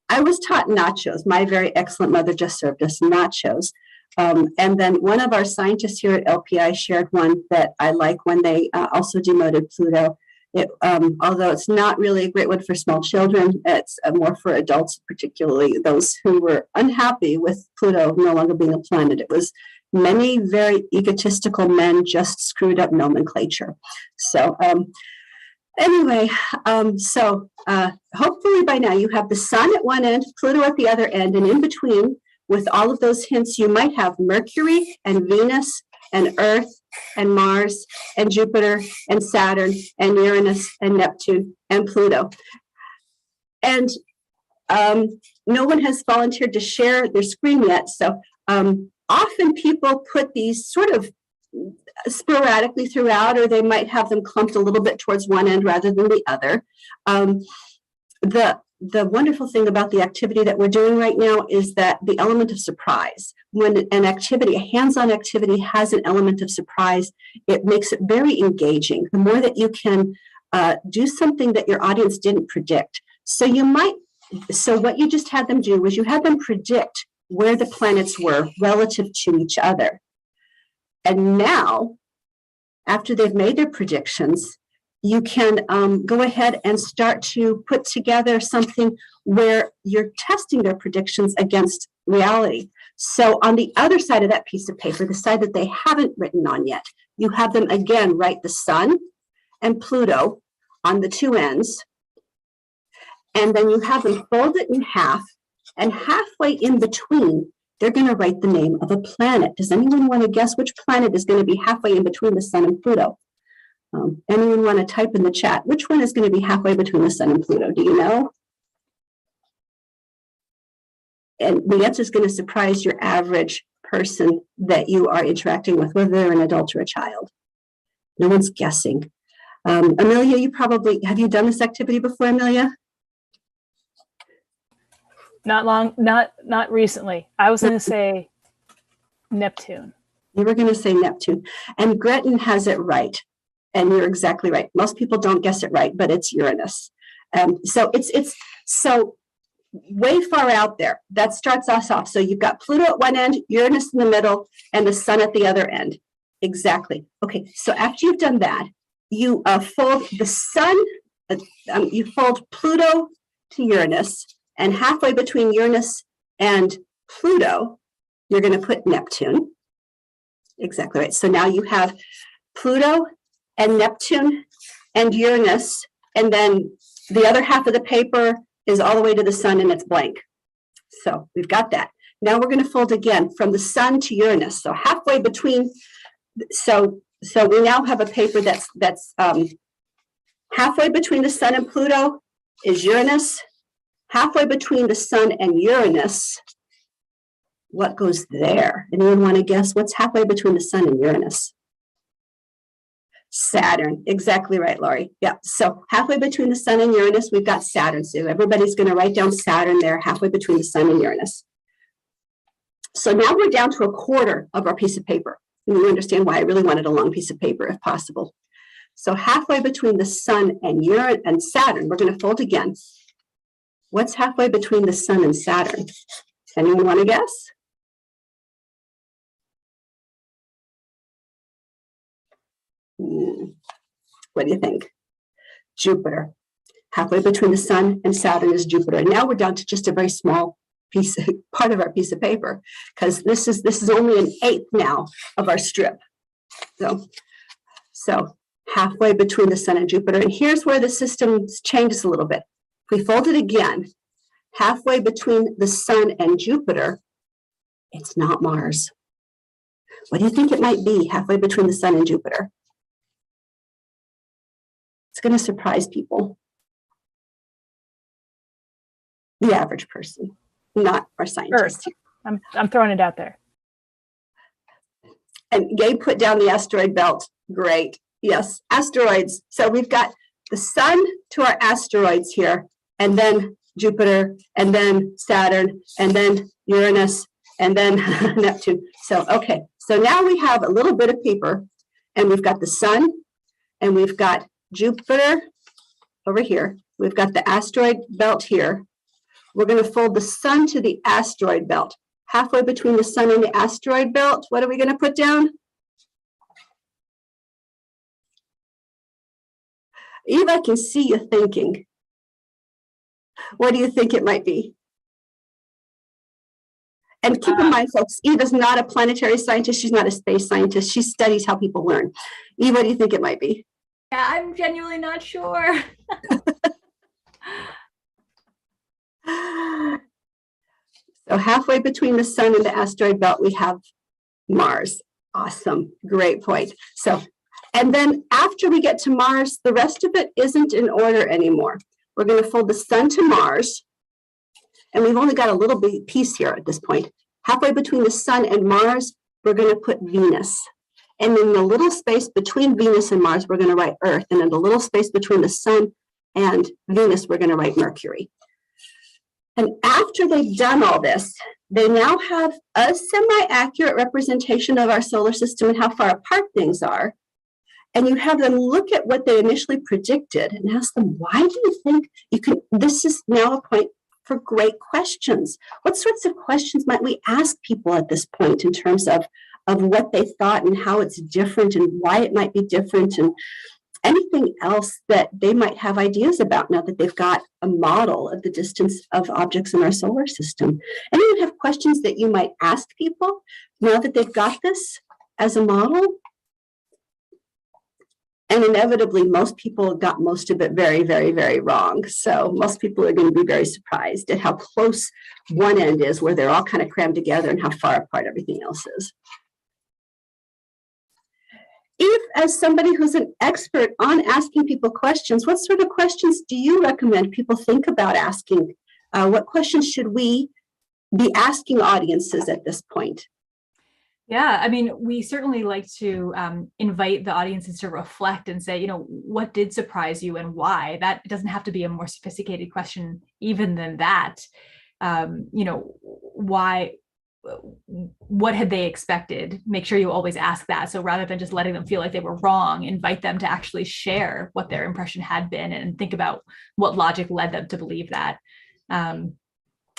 I was taught nachos. My very excellent mother just served us nachos. And then one of our scientists here at LPI shared one that I like when they also demoted Pluto. Although it's not really a great one for small children, it's more for adults, particularly those who were unhappy with Pluto no longer being a planet. It was many very egotistical men just screwed up nomenclature. So anyway, hopefully by now you have the sun at one end, Pluto at the other end, and in between, with all of those hints, you might have Mercury and Venus and Earth and Mars and Jupiter and Saturn and Uranus and Neptune and Pluto. And no one has volunteered to share their screen yet. So often people put these sort of sporadically throughout, or they might have them clumped a little bit towards one end rather than the other. The wonderful thing about the activity that we're doing right now is that the element of surprise. When an activity, a hands-on activity, has an element of surprise, it makes it very engaging. The more that you can do something that your audience didn't predict. So what you just had them do was you had them predict where the planets were relative to each other. And now, after they've made their predictions, you can go ahead and start to put together something where you're testing their predictions against reality. So on the other side of that piece of paper, the side that they haven't written on yet, you have them again write the sun and Pluto on the 2 ends. And then you have them fold it in half, and halfway in between, they're going to write the name of a planet. Does anyone want to guess which planet is going to be halfway in between the sun and Pluto? Anyone want to type in the chat? Which one is going to be halfway between the sun and Pluto? Do you know? And the answer is going to surprise your average person that you are interacting with, whether they're an adult or a child. No one's guessing. Amelia, have you done this activity before, Amelia? Not recently. I was going to say Neptune. You were going to say Neptune. And Gretchen has it right. And you're exactly right. Most people don't guess it right, but it's Uranus. So it's way far out there. That starts us off. So you've got Pluto at one end, Uranus in the middle, and the sun at the other end. Exactly. Okay, so after you've done that, you fold the sun you fold Pluto to Uranus, and halfway between Uranus and Pluto, you're going to put Neptune. Exactly right. So now you have Pluto and Neptune and Uranus, and then the other half of the paper is all the way to the sun and it's blank. So we've got that. Now we're going to fold again from the sun to Uranus. So halfway between, so we now have a paper that's halfway between the sun and Pluto is Uranus. Halfway between the sun and Uranus, what goes there? Anyone want to guess what's halfway between the sun and Uranus? Saturn. Exactly right, Laurie. Yeah. So halfway between the sun and Uranus, we've got Saturn. So everybody's going to write down Saturn there, halfway between the sun and Uranus. So now we're down to a quarter of our piece of paper. And you understand why I really wanted a long piece of paper if possible. So halfway between the sun and Uranus and Saturn, we're going to fold again. What's halfway between the sun and Saturn? Anyone want to guess? What do you think? Jupiter. Halfway between the sun and Saturn is Jupiter. And now we're down to just a very small part of our piece of paper, because this is only an eighth now of our strip. So halfway between the sun and Jupiter. And here's where the system changes a little bit. If we fold it again, halfway between the sun and Jupiter, it's not Mars. What do you think it might be halfway between the sun and Jupiter? It's going to surprise people. The average person, not our scientists. Earth. I'm throwing it out there. And Gabe put down the asteroid belt. Great. Yes, asteroids. So we've got the sun to our asteroids here, and then Jupiter, and then Saturn, and then Uranus, and then Neptune. So, okay. So now we have a little bit of paper, and we've got the sun, and we've got Jupiter over here. We've got the asteroid belt here. We're going to fold the sun to the asteroid belt. Halfway between the sun and the asteroid belt, what are we going to put down? Eve, I can see you thinking. What do you think it might be? And keep in mind, folks, Eve is not a planetary scientist. She's not a space scientist. She studies how people learn. Eve, what do you think it might be? Yeah, I'm genuinely not sure. So halfway between the sun and the asteroid belt, we have Mars. Awesome. Great point. So, and then after we get to Mars, the rest of it isn't in order anymore. We're going to fold the sun to Mars. And we've only got a little bit piece here at this point. Halfway between the sun and Mars, we're going to put Venus. And in the little space between Venus and Mars, we're going to write Earth. And in the little space between the sun and Venus, we're going to write Mercury. And after they've done all this, they now have a semi-accurate representation of our solar system and how far apart things are. And you have them look at what they initially predicted and ask them, why do you think you can? This is now a point for great questions. What sorts of questions might we ask people at this point in terms of what they thought and how it's different and why it might be different, and anything else that they might have ideas about now that they've got a model of the distance of objects in our solar system? Anyone have questions that you might ask people now that they've got this as a model? And inevitably, most people got most of it very, very, very wrong. So most people are going to be very surprised at how close one end is, where they're all kind of crammed together, and how far apart everything else is. Eve, as somebody who's an expert on asking people questions, what sort of questions do you recommend people think about asking? What questions should we be asking audiences at this point? Yeah, I mean, we certainly like to invite the audiences to reflect and say, what did surprise you and why? That doesn't have to be a more sophisticated question even than that. Why? What had they expected? Make sure you always ask that. So rather than just letting them feel like they were wrong, invite them to actually share what their impression had been and think about what logic led them to believe that.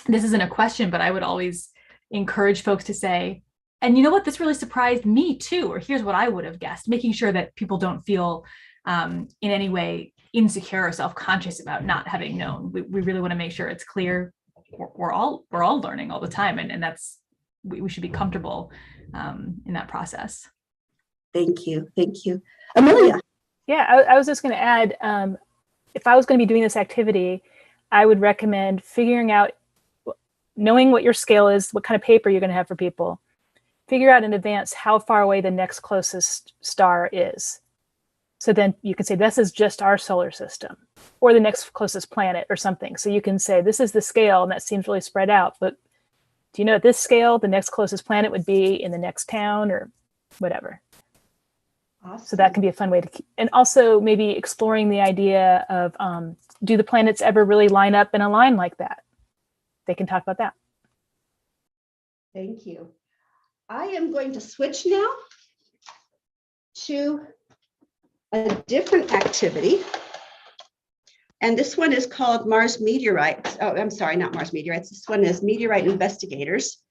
This isn't a question, but I would always encourage folks to say, and you know what, this really surprised me too, or here's what I would have guessed, making sure that people don't feel in any way insecure or self-conscious about not having known. We really want to make sure it's clear. We're all learning all the time, and that's we should be comfortable in that process. Thank you. Amelia. Yeah, I was just going to add, if I was going to be doing this activity, I would recommend figuring out, knowing what your scale is, what kind of paper you're going to have for people. Figure out in advance how far away the next closest star is. So then you can say, this is just our solar system, or the next closest planet or something. So you can say, this is the scale, and that seems really spread out. But do you know at this scale, the next closest planet would be in the next town or whatever. Awesome. So that can be a fun way to keep, and also maybe exploring the idea of, do the planets ever really line up in a line like that? They can talk about that. Thank you. I am going to switch now to a different activity. And this one is called Mars Meteorites. Oh, I'm sorry, not Mars Meteorites. This one is Meteorite Investigators.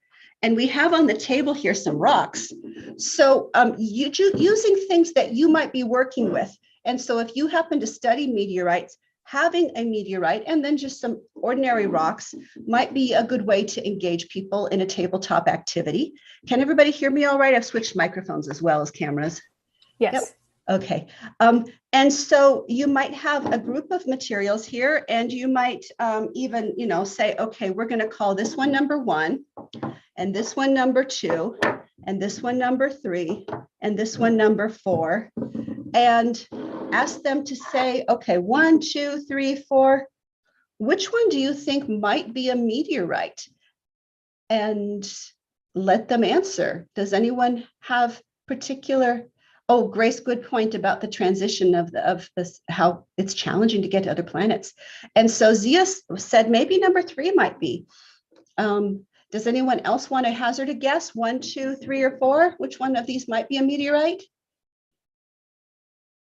And we have on the table here some rocks. So using things that you might be working with. And so if you happen to study meteorites, having a meteorite and then just some ordinary rocks might be a good way to engage people in a tabletop activity. Can everybody hear me all right? I've switched microphones as well as cameras. Yes. Yep. Okay. And so you might have a group of materials here, and you might even, say, okay, we're going to call this one number 1, and this one number 2, and this one number 3, and this one number 4, and ask them to say, okay, 1, 2, 3, 4, which one do you think might be a meteorite? And let them answer. Does anyone have particular? Oh, Grace, good point about the transition of this, how it's challenging to get to other planets. And so Zia said maybe number 3 might be. Does anyone else want to hazard a guess? 1, 2, 3, or 4? Which one of these might be a meteorite?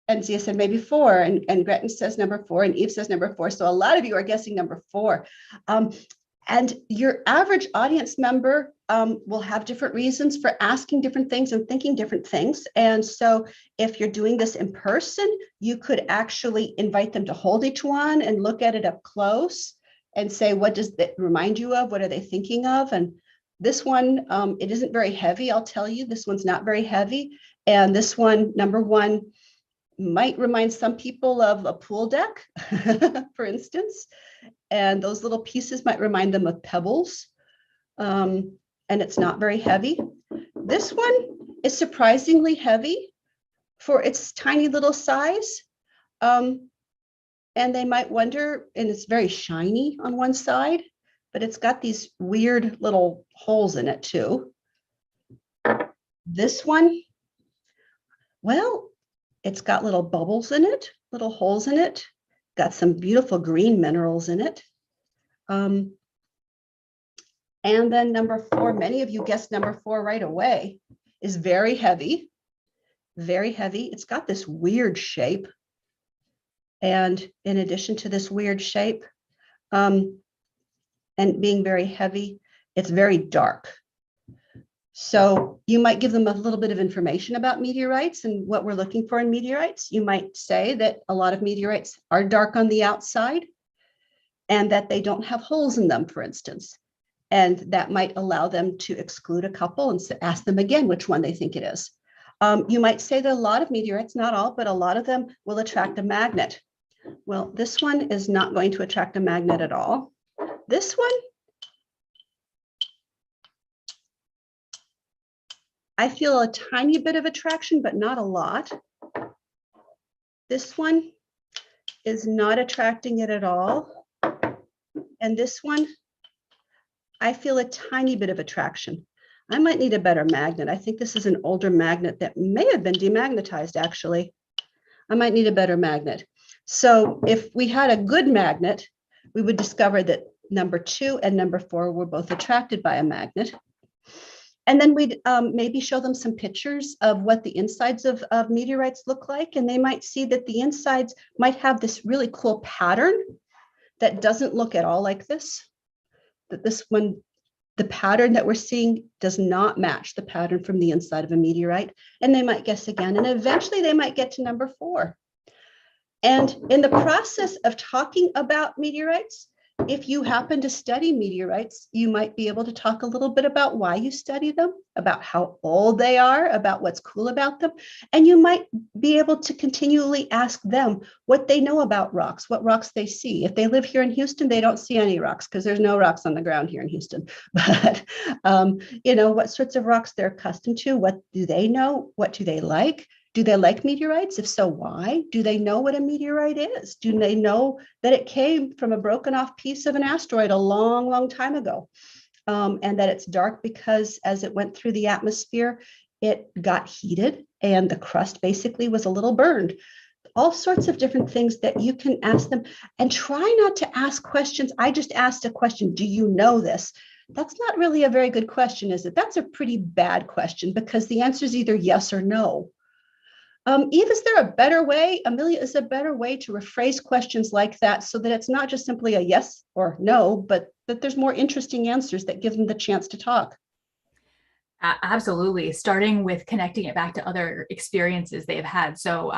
And Zia said maybe 4, and Gretchen says number 4, and Eve says number 4. So a lot of you are guessing number 4. And your average audience member will have different reasons for asking different things and thinking different things. And so if you're doing this in person, you could actually invite them to hold each one and look at it up close and say, what does that remind you of? What are they thinking of? And this one, it isn't very heavy, I'll tell you. This one's not very heavy. And this one, number 1, might remind some people of a pool deck, for instance. And those little pieces might remind them of pebbles. And it's not very heavy. This one is surprisingly heavy for its tiny little size. And they might wonder, and it's very shiny on one side, but it's got these weird little holes in it too. This one, well, it's got little bubbles in it, little holes in it, got some beautiful green minerals in it. And then number 4, many of you guessed number 4 right away, is very heavy, very heavy. It's got this weird shape. And in addition to this weird shape and being very heavy, it's very dark. So you might give them a little bit of information about meteorites and what we're looking for in meteorites. You might say that a lot of meteorites are dark on the outside and that they don't have holes in them, for instance. And that might allow them to exclude a couple and ask them again which one they think it is. You might say that a lot of meteorites, not all, but a lot of them will attract a magnet. Well, this one is not going to attract a magnet at all. This one, I feel a tiny bit of attraction, but not a lot. This one is not attracting it at all. And this one, I feel a tiny bit of attraction. I might need a better magnet. I think this is an older magnet that may have been demagnetized, actually. I might need a better magnet. So if we had a good magnet, we would discover that number 2 and number 4 were both attracted by a magnet. And then we'd maybe show them some pictures of what the insides of meteorites look like. And they might see that the insides might have this really cool pattern that doesn't look at all like this. That this one, the pattern that we're seeing does not match the pattern from the inside of a meteorite. And they might guess again. And eventually they might get to number 4. And in the process of talking about meteorites, if you happen to study meteorites, you might be able to talk a little bit about why you study them, about how old they are, about what's cool about them. And you might be able to continually ask them what they know about rocks, what rocks they see. If they live here in Houston, they don't see any rocks because there's no rocks on the ground here in Houston. But, what sorts of rocks they're accustomed to, what do they know, what do they like? Do they like meteorites? If so, why? Do they know what a meteorite is? Do they know that it came from a broken off piece of an asteroid a long, long time ago? And that it's dark because as it went through the atmosphere, it got heated and the crust basically was a little burned. All sorts of different things that you can ask them, and try not to ask questions. I just asked a question. Do you know this? That's not really a very good question, is it? That's a pretty bad question because the answer is either yes or no. Eve, is there a better way? Amelia, is a better way to rephrase questions like that so that it's not just simply a yes or no, but that there's more interesting answers that give them the chance to talk? Absolutely. Starting with connecting it back to other experiences they've had. So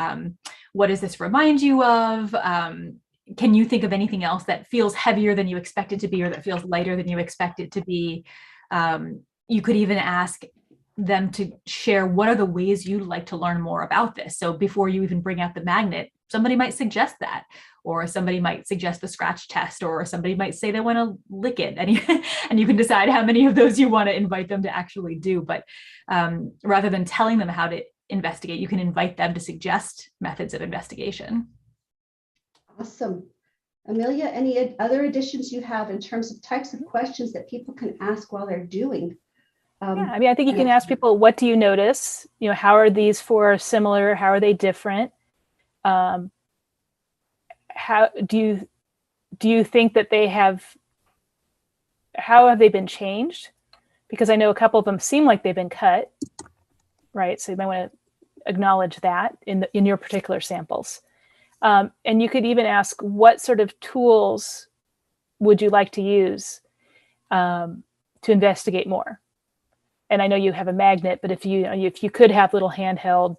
what does this remind you of? Can you think of anything else that feels heavier than you expect it to be, or that feels lighter than you expect it to be? You could even ask them to share what are the ways you'd like to learn more about this. So before you even bring out the magnet, somebody might suggest that, or somebody might suggest the scratch test, or somebody might say they want to lick it, and you can decide how many of those you want to invite them to actually do. But rather than telling them how to investigate, you can invite them to suggest methods of investigation. Awesome. Amelia, any other additions you have in terms of types of questions that people can ask while they're doing? Yeah, I think you can ask people, what do you notice? How are these four similar? How are they different? How do you think that how have they been changed? Because I know a couple of them seem like they've been cut, right? So you might want to acknowledge that in your particular samples. And you could even ask, what sort of tools would you like to use to investigate more? And I know you have a magnet, but if you could have little handheld,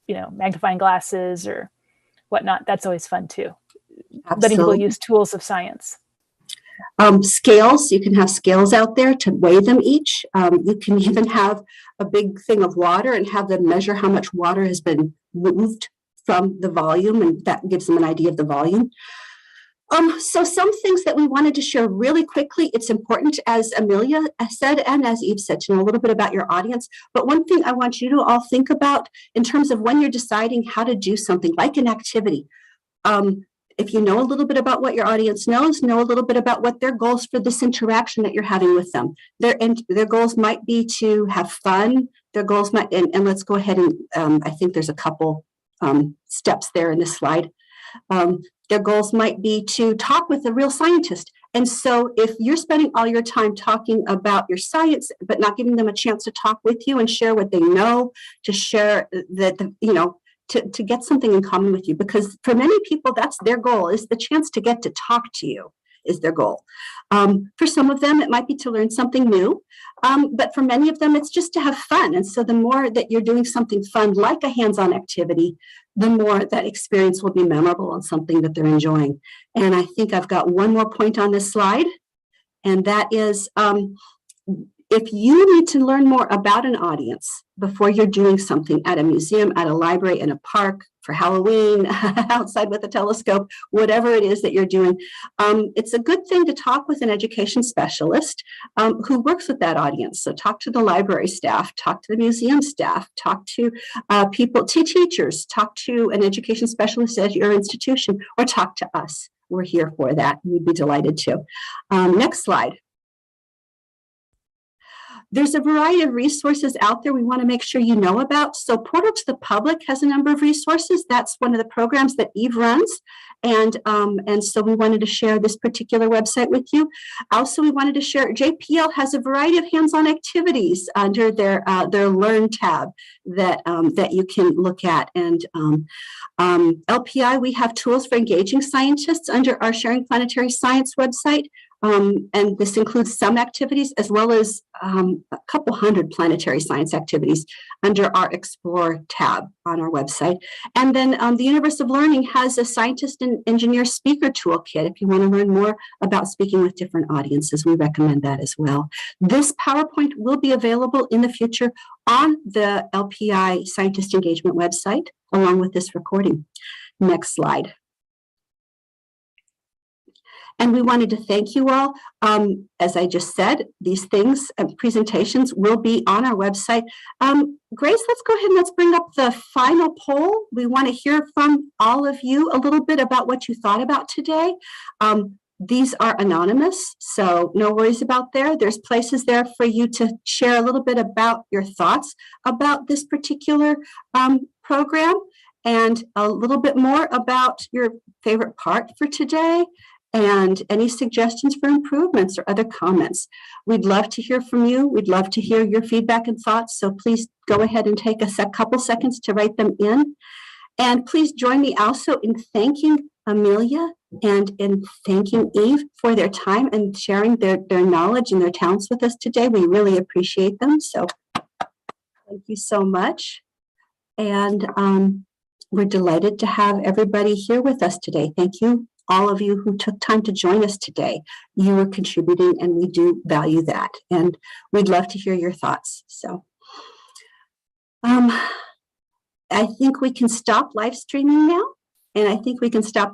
magnifying glasses or whatnot, that's always fun too. Absolutely. Letting people use tools of science. Scales, you can have scales out there to weigh them each. You can even have a big thing of water and have them measure how much water has been moved from the volume, and that gives them an idea of the volume. So some things that we wanted to share really quickly. It's important, as Amelia said and as Eve said, to know a little bit about your audience. But one thing I want you to all think about in terms of when you're deciding how to do something like an activity. If you know a little bit about what your audience knows, know a little bit about what their goals for this interaction that you're having with them. Their goals might be to have fun. Their goals might, and let's go ahead and I think there's a couple steps there in this slide. Their goals might be to talk with a real scientist. And so if you're spending all your time talking about your science, but not giving them a chance to talk with you and share what they know, to share to get something in common with you, because for many people, that's their goal, is the chance to get to talk to you is their goal. For some of them, it might be to learn something new, but for many of them, it's just to have fun. And so the more that you're doing something fun, like a hands-on activity, the more that experience will be memorable and something that they're enjoying. And I think I've got one more point on this slide, and that is, if you need to learn more about an audience before you're doing something at a museum, at a library, in a park, for Halloween, outside with a telescope, whatever it is that you're doing, it's a good thing to talk with an education specialist who works with that audience. So talk to the library staff, talk to the museum staff, talk to teachers, talk to an education specialist at your institution, or talk to us. We're here for that. We'd be delighted to. Next slide. There's a variety of resources out there we want to make sure you know about. So Portal to the Public has a number of resources. That's one of the programs that Eve runs. And so we wanted to share this particular website with you. Also, we wanted to share, JPL has a variety of hands-on activities under their Learn tab that you can look at. And LPI, we have tools for engaging scientists under our Sharing Planetary Science website. And this includes some activities as well as a couple hundred planetary science activities under our Explore tab on our website. And then the Universe of Learning has a scientist and engineer speaker toolkit. If you want to learn more about speaking with different audiences, we recommend that as well. This PowerPoint will be available in the future on the LPI Scientist Engagement website, along with this recording. Next slide. And we wanted to thank you all. As I just said, these things and presentations will be on our website. Grace, let's go ahead and let's bring up the final poll. We want to hear from all of you a little bit about what you thought about today. These are anonymous, so no worries about there. There's places there for you to share a little bit about your thoughts about this particular program and a little bit more about your favorite part for today and any suggestions for improvements or other comments. We'd love to hear from you. We'd love to hear your feedback and thoughts. So please go ahead and take a couple seconds to write them in. And please join me also in thanking Amelia and in thanking Eve for their time and sharing their knowledge and their talents with us today. We really appreciate them. So thank you so much. And we're delighted to have everybody here with us today. Thank you, all of you who took time to join us today. You are contributing and we do value that. And we'd love to hear your thoughts. So I think we can stop live streaming now. And I think we can stop